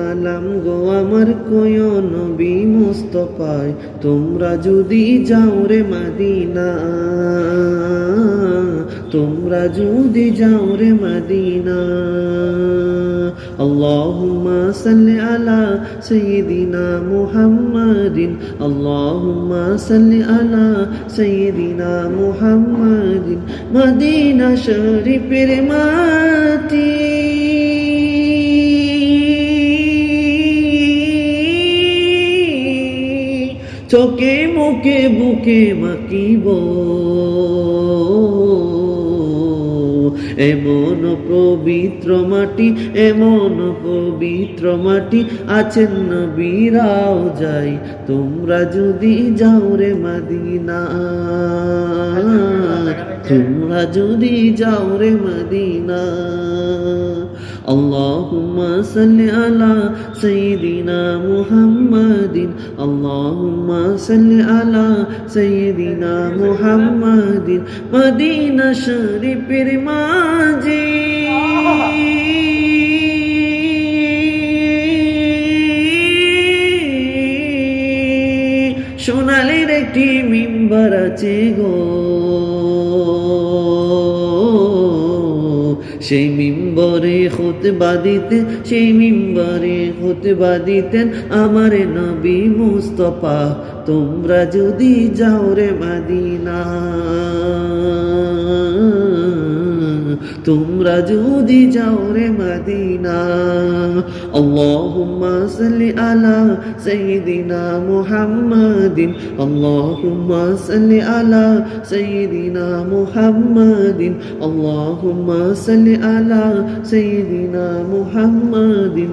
সালাম গো আমার কোয় নবী মুস্তাফায়, তোমরা যদি যাও রে মদিনা, তোমরা যদি যাও রে মদিনা। আল্লাহুম্মা সাল্লি আলা সাইয়্যিদিনা মুহাম্মাদিন, আল্লাহুম্মা সাল্লি আলা সাইয়্যিদিনা মুহাম্মাদিন। মদিনা শরীফের মাটি চোখে মুখে বুকে মাকিব, এমন পবিত্র মাটি, এমন পবিত্র মাটি আছেন নবীরাও যাই, তোমরা যদি যাও রে মদিনা, তোমরা যদি যাও রে মদিনা। আল্লাহুম্মা সাল্লি আলা সাইয়্যিদিনা মুহাম্মাদিন, আল্লাহুম্মা সাল্লি আলা সাইয়্যিদিনা মুহাম্মাদিন। মদিনা শরীফের মাঝে সোনালির একটি মিম্বার আছে গো, সেই মিম্বরে খুতবা দিতেন, সেই মিম্বরে খুতবা দিতেন আমার নবী মুস্তাফা, তোমরা যদি যাও রে মদিনা, তোমরা যদি যাও রে মদিনা। আল্লাহুম্মা সাল্লি আলা সাইয়্যিদিনা মুহাম্মাদিন, আল্লাহুম্মা সাল্লি আলা সাইয়্যিদিনা মুহাম্মাদিন, আল্লাহুম্মা সাল্লি আলা সাইয়্যিদিনা মুহাম্মাদিন।